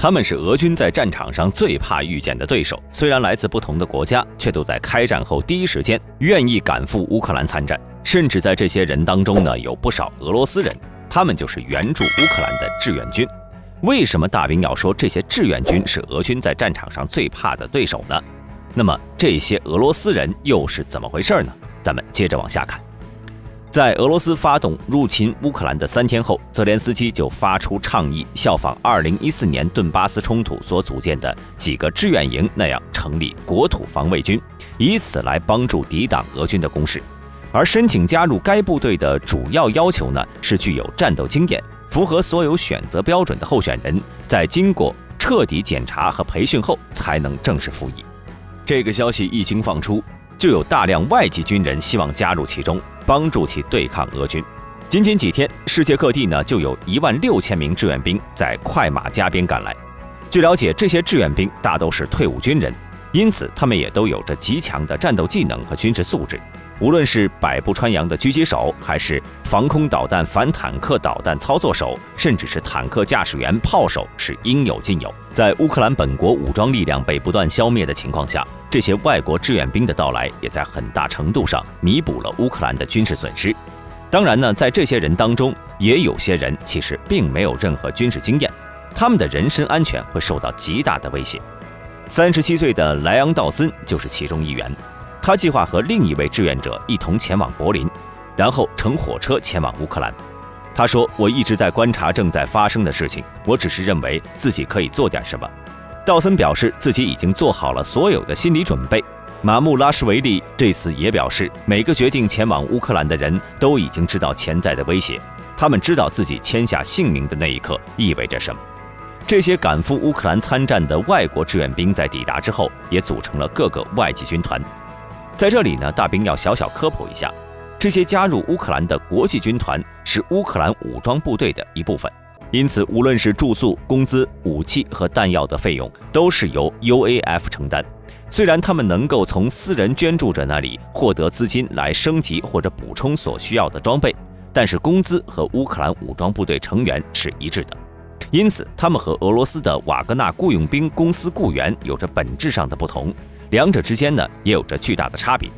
他们是俄军在战场上最怕遇见的对手，虽然来自不同的国家，却都在开战后第一时间愿意赶赴乌克兰参战。甚至在这些人当中呢，有不少俄罗斯人，他们就是援助乌克兰的志愿军。为什么大兵要说这些志愿军是俄军在战场上最怕的对手呢？那么这些俄罗斯人又是怎么回事呢？咱们接着往下看。在俄罗斯发动入侵乌克兰的3天后，泽连斯基就发出倡议，效仿2014年顿巴斯冲突所组建的几个志愿营那样成立国土防卫军，以此来帮助抵挡俄军的攻势。而申请加入该部队的主要要求呢，是具有战斗经验、符合所有选择标准的候选人，在经过彻底检查和培训后才能正式服役。这个消息一经放出，就有大量外籍军人希望加入其中，帮助其对抗俄军。仅仅几天，世界各地呢就有16000名志愿兵在快马加鞭赶来。据了解，这些志愿兵大都是退伍军人，因此他们也都有着极强的战斗技能和军事素质。无论是百步穿杨的狙击手，还是防空导弹反坦克导弹操作手，甚至是坦克驾驶员、炮手，是应有尽有。在乌克兰本国武装力量被不断消灭的情况下，这些外国志愿兵的到来也在很大程度上弥补了乌克兰的军事损失。当然呢，在这些人当中，也有些人其实并没有任何军事经验，他们的人身安全会受到极大的威胁。37岁的莱昂道森就是其中一员。他计划和另一位志愿者一同前往柏林，然后乘火车前往乌克兰。他说：“我一直在观察正在发生的事情，我只是认为自己可以做点什么。”道森表示自己已经做好了所有的心理准备。马穆拉什维利对此也表示，每个决定前往乌克兰的人都已经知道潜在的威胁，他们知道自己签下姓名的那一刻意味着什么。这些赶赴乌克兰参战的外国志愿兵在抵达之后，也组成了各个外籍军团。在这里呢，大兵要小小科普一下，这些加入乌克兰的国际军团是乌克兰武装部队的一部分，因此无论是住宿、工资、武器和弹药的费用都是由 UAF 承担。虽然他们能够从私人捐助者那里获得资金来升级或者补充所需要的装备，但是工资和乌克兰武装部队成员是一致的，因此他们和俄罗斯的瓦格纳雇佣兵公司雇员有着本质上的不同。两者之间呢，也有着巨大的差别，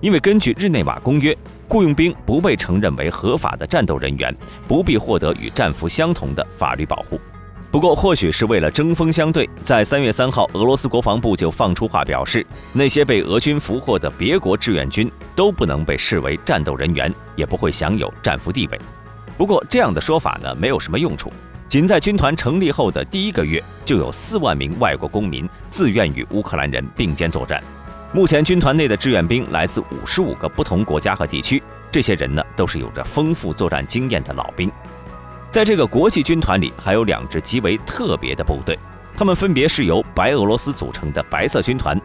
因为根据日内瓦公约，雇佣兵不被承认为合法的战斗人员，不必获得与战俘相同的法律保护。不过，或许是为了针锋相对，在3月3号，俄罗斯国防部就放出话表示，那些被俄军俘获的别国志愿军都不能被视为战斗人员，也不会享有战俘地位。不过，这样的说法呢，没有什么用处。仅在军团成立后的第1个月，就有4万名外国公民自愿与乌克兰人并肩作战。目前军团内的志愿兵来自55个不同国家和地区，这些人呢都是有着丰富作战经验的老兵。在这个国际军团里，还有2支极为特别的部队，他们分别是由白俄罗斯组成的白色军团。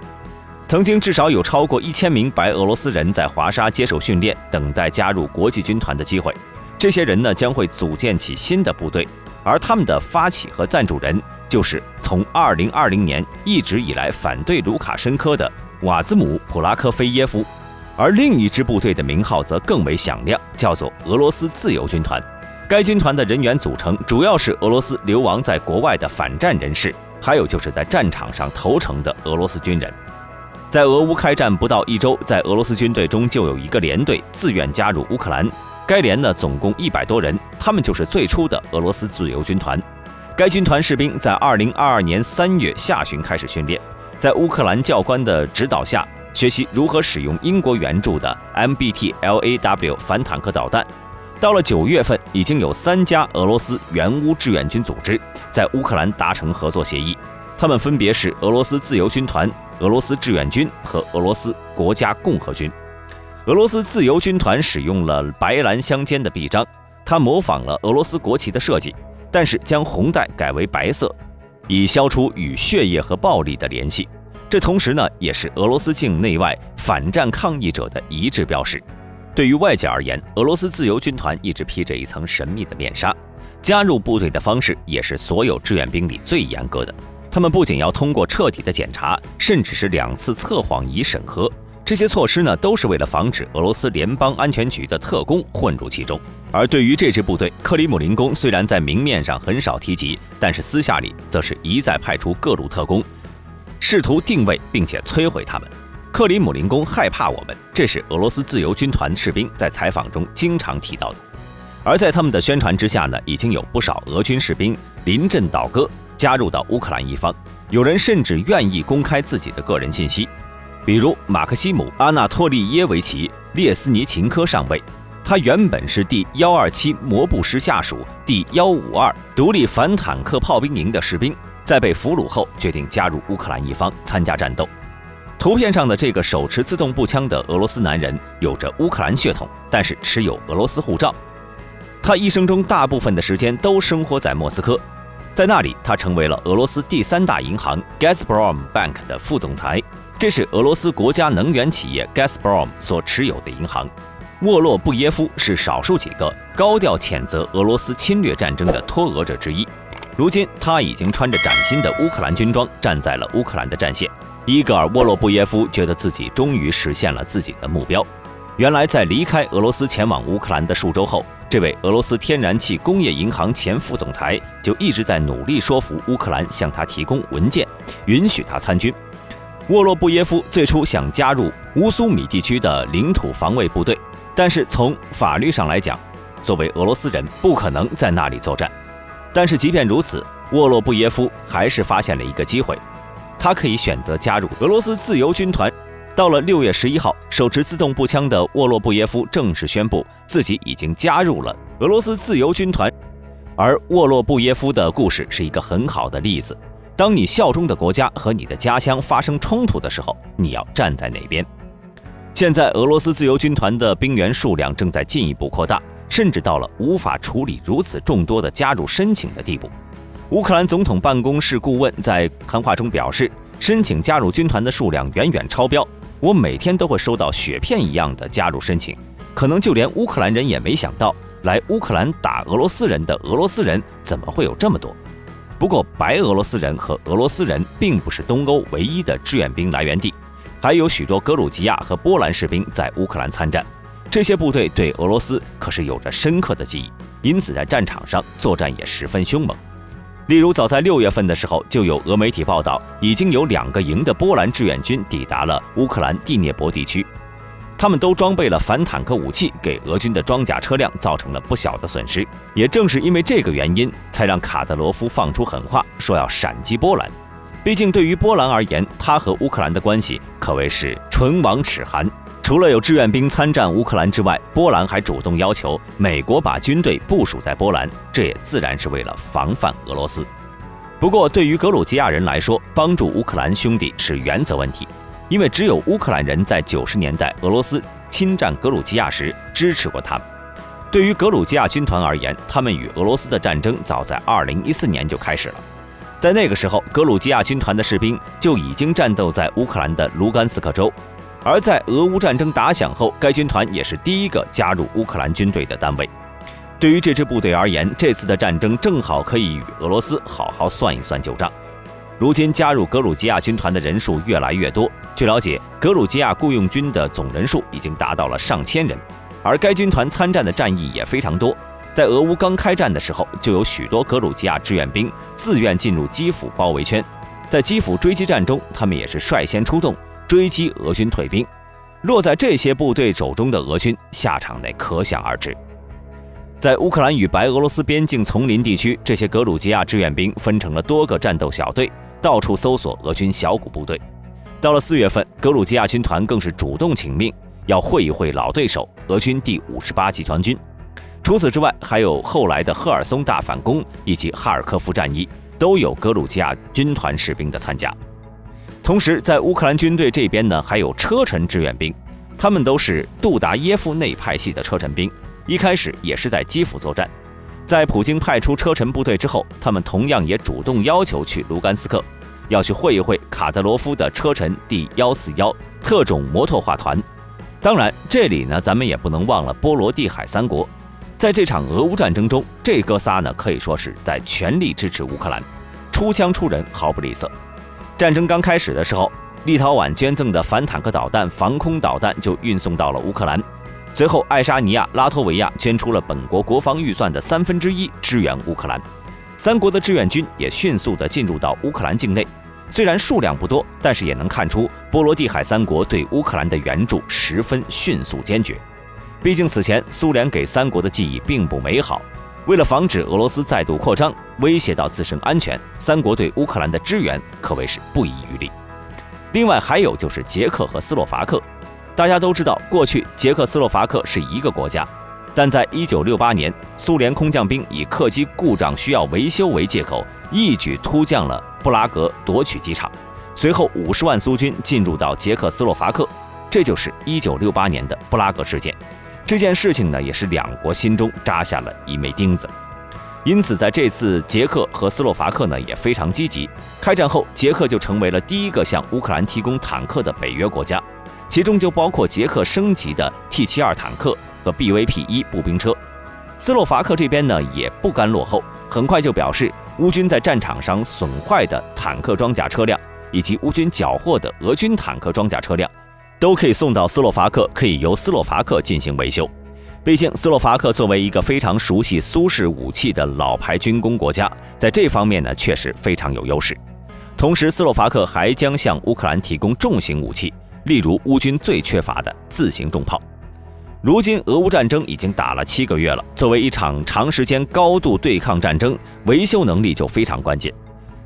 曾经至少有超过1000名白俄罗斯人在华沙接受训练，等待加入国际军团的机会。这些人呢将会组建起新的部队。而他们的发起和赞助人就是从2020年一直以来反对卢卡申科的瓦兹姆·普拉科菲耶夫，而另一支部队的名号则更为响亮，叫做俄罗斯自由军团。该军团的人员组成主要是俄罗斯流亡在国外的反战人士，还有就是在战场上投诚的俄罗斯军人。在俄乌开战不到1周，在俄罗斯军队中就有一个连队自愿加入乌克兰。该连呢总共100多人，他们就是最初的俄罗斯自由军团。该军团士兵在2022年3月下旬开始训练，在乌克兰教官的指导下，学习如何使用英国援助的 MBT-LAW 反坦克导弹。到了9月份，已经有3家俄罗斯援乌志愿军组织在乌克兰达成合作协议，他们分别是俄罗斯自由军团、俄罗斯志愿军和俄罗斯国家共和军。俄罗斯自由军团使用了白蓝相间的臂章，它模仿了俄罗斯国旗的设计，但是将红带改为白色，以消除与血液和暴力的联系。这同时呢，也是俄罗斯境内外反战抗议者的一致标识。对于外界而言，俄罗斯自由军团一直披着一层神秘的面纱，加入部队的方式也是所有志愿兵里最严格的。他们不仅要通过彻底的检查，甚至是2次测谎仪审核。这些措施呢，都是为了防止俄罗斯联邦安全局的特工混入其中。而对于这支部队，克里姆林宫虽然在明面上很少提及，但是私下里则是一再派出各路特工，试图定位并且摧毁他们。克里姆林宫害怕我们，这是俄罗斯自由军团士兵在采访中经常提到的。而在他们的宣传之下呢，已经有不少俄军士兵临阵倒戈，加入到乌克兰一方，有人甚至愿意公开自己的个人信息，比如马克西姆·阿纳托利耶维奇·列斯尼琴科上尉，他原本是第127摩步师下属第152独立反坦克炮兵营的士兵，在被俘虏后决定加入乌克兰一方参加战斗。图片上的这个手持自动步枪的俄罗斯男人有着乌克兰血统，但是持有俄罗斯护照。他一生中大部分的时间都生活在莫斯科，在那里他成为了俄罗斯第3大银行 Gazprom Bank 的副总裁，这是俄罗斯国家能源企业 Gazprom 所持有的银行。沃洛布耶夫是少数几个高调谴责俄罗斯侵略战争的脱俄者之一。如今他已经穿着崭新的乌克兰军装站在了乌克兰的战线。伊戈尔·沃洛布耶夫觉得自己终于实现了自己的目标。原来在离开俄罗斯前往乌克兰的数周后，这位俄罗斯天然气工业银行前副总裁就一直在努力说服乌克兰向他提供文件，允许他参军。沃洛布耶夫最初想加入乌苏米地区的领土防卫部队，但是从法律上来讲，作为俄罗斯人不可能在那里作战。但是即便如此，沃洛布耶夫还是发现了一个机会，他可以选择加入俄罗斯自由军团。到了6月11号，手持自动步枪的沃洛布耶夫正式宣布自己已经加入了俄罗斯自由军团。而沃洛布耶夫的故事是一个很好的例子，当你效忠的国家和你的家乡发生冲突的时候，你要站在哪边？现在俄罗斯自由军团的兵员数量正在进一步扩大，甚至到了无法处理如此众多的加入申请的地步。乌克兰总统办公室顾问在谈话中表示，申请加入军团的数量远远超标，我每天都会收到雪片一样的加入申请，可能就连乌克兰人也没想到，来乌克兰打俄罗斯人的俄罗斯人怎么会有这么多。不过白俄罗斯人和俄罗斯人并不是东欧唯一的志愿兵来源地，还有许多格鲁吉亚和波兰士兵在乌克兰参战，这些部队对俄罗斯可是有着深刻的记忆，因此在战场上作战也十分凶猛。例如早在6月份的时候，就有俄媒体报道，已经有2个营的波兰志愿军抵达了乌克兰第聂伯地区，他们都装备了反坦克武器，给俄军的装甲车辆造成了不小的损失。也正是因为这个原因，才让卡德罗夫放出狠话，说要闪击波兰。毕竟对于波兰而言，他和乌克兰的关系可谓是唇亡齿寒。除了有志愿兵参战乌克兰之外，波兰还主动要求美国把军队部署在波兰，这也自然是为了防范俄罗斯。不过对于格鲁吉亚人来说，帮助乌克兰兄弟是原则问题，因为只有乌克兰人在90年代俄罗斯侵占格鲁吉亚时支持过他们。对于格鲁吉亚军团而言，他们与俄罗斯的战争早在2014年就开始了。在那个时候，格鲁吉亚军团的士兵就已经战斗在乌克兰的卢甘斯克州，而在俄乌战争打响后，该军团也是第一个加入乌克兰军队的单位。对于这支部队而言，这次的战争正好可以与俄罗斯好好算一算旧账。如今加入格鲁吉亚军团的人数越来越多，据了解，格鲁吉亚雇佣军的总人数已经达到了上千人，而该军团参战的战役也非常多。在俄乌刚开战的时候，就有许多格鲁吉亚志愿兵自愿进入基辅包围圈，在基辅追击战中，他们也是率先出动追击俄军退兵。落在这些部队手中的俄军下场内可想而知。在乌克兰与白俄罗斯边境丛林地区，这些格鲁吉亚志愿兵分成了多个战斗小队，到处搜索俄军小股部队。到了4月份，格鲁吉亚军团更是主动请命，要会一会老对手俄军第58集团军。除此之外，还有后来的赫尔松大反攻以及哈尔科夫战役，都有格鲁吉亚军团士兵的参加。同时在乌克兰军队这边呢，还有车臣志愿兵，他们都是杜达耶夫内派系的车臣兵，一开始也是在基辅作战。在普京派出车臣部队之后，他们同样也主动要求去卢甘斯克，要去会一会卡德罗夫的车臣第141特种摩托化团。当然这里呢，咱们也不能忘了波罗的海三国。在这场俄乌战争中，这哥仨呢可以说是在全力支持乌克兰，出枪出人毫不吝啬。战争刚开始的时候，立陶宛捐赠的反坦克导弹、防空导弹就运送到了乌克兰。随后，爱沙尼亚、拉脱维亚捐出了本国国防预算的1/3支援乌克兰。3国的志愿军也迅速地进入到乌克兰境内。虽然数量不多，但是也能看出波罗的海3国对乌克兰的援助十分迅速坚决。毕竟此前苏联给3国的记忆并不美好。为了防止俄罗斯再度扩张，威胁到自身安全，3国对乌克兰的支援可谓是不遗余力。另外还有就是捷克和斯洛伐克。大家都知道，过去捷克斯洛伐克是一个国家，但在1968年，苏联空降兵以客机故障需要维修为借口，一举突降了布拉格，夺取机场。随后50万苏军进入到捷克斯洛伐克，这就是1968年的布拉格事件。这件事情呢，也是2国心中扎下了一枚钉子。因此，在这次捷克和斯洛伐克呢也非常积极。开战后，捷克就成为了第一个向乌克兰提供坦克的北约国家。其中就包括捷克升级的 T72坦克和 BVP-1步兵车。斯洛伐克这边呢也不甘落后，很快就表示乌军在战场上损坏的坦克装甲车辆以及乌军缴获的俄军坦克装甲车辆都可以送到斯洛伐克，可以由斯洛伐克进行维修。毕竟斯洛伐克作为一个非常熟悉苏式武器的老牌军工国家，在这方面呢确实非常有优势。同时，斯洛伐克还将向乌克兰提供重型武器，例如乌军最缺乏的自行重炮。如今俄乌战争已经打了7个月了，作为一场长时间高度对抗战争，维修能力就非常关键。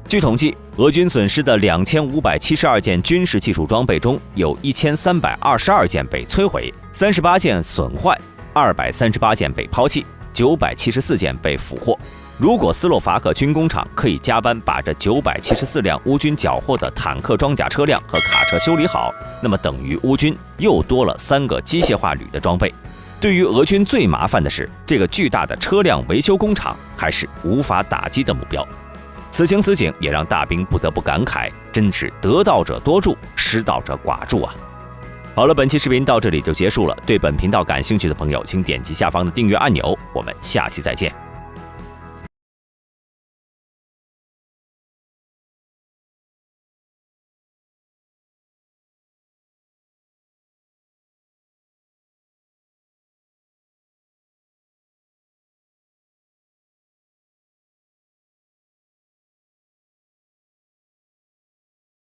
据统计，俄军损失的2572件军事技术装备中，有1322件被摧毁，38件损坏，238件被抛弃，974件被俘获。如果斯洛伐克军工厂可以加班把这974辆乌军缴获的坦克装甲车辆和卡车修理好，那么等于乌军又多了3个机械化旅的装备。对于俄军最麻烦的是，这个巨大的车辆维修工厂还是无法打击的目标。此情此景也让大兵不得不感慨，真是得道者多助，失道者寡助啊。好了，本期视频到这里就结束了。对本频道感兴趣的朋友，请点击下方的订阅按钮，我们下期再见。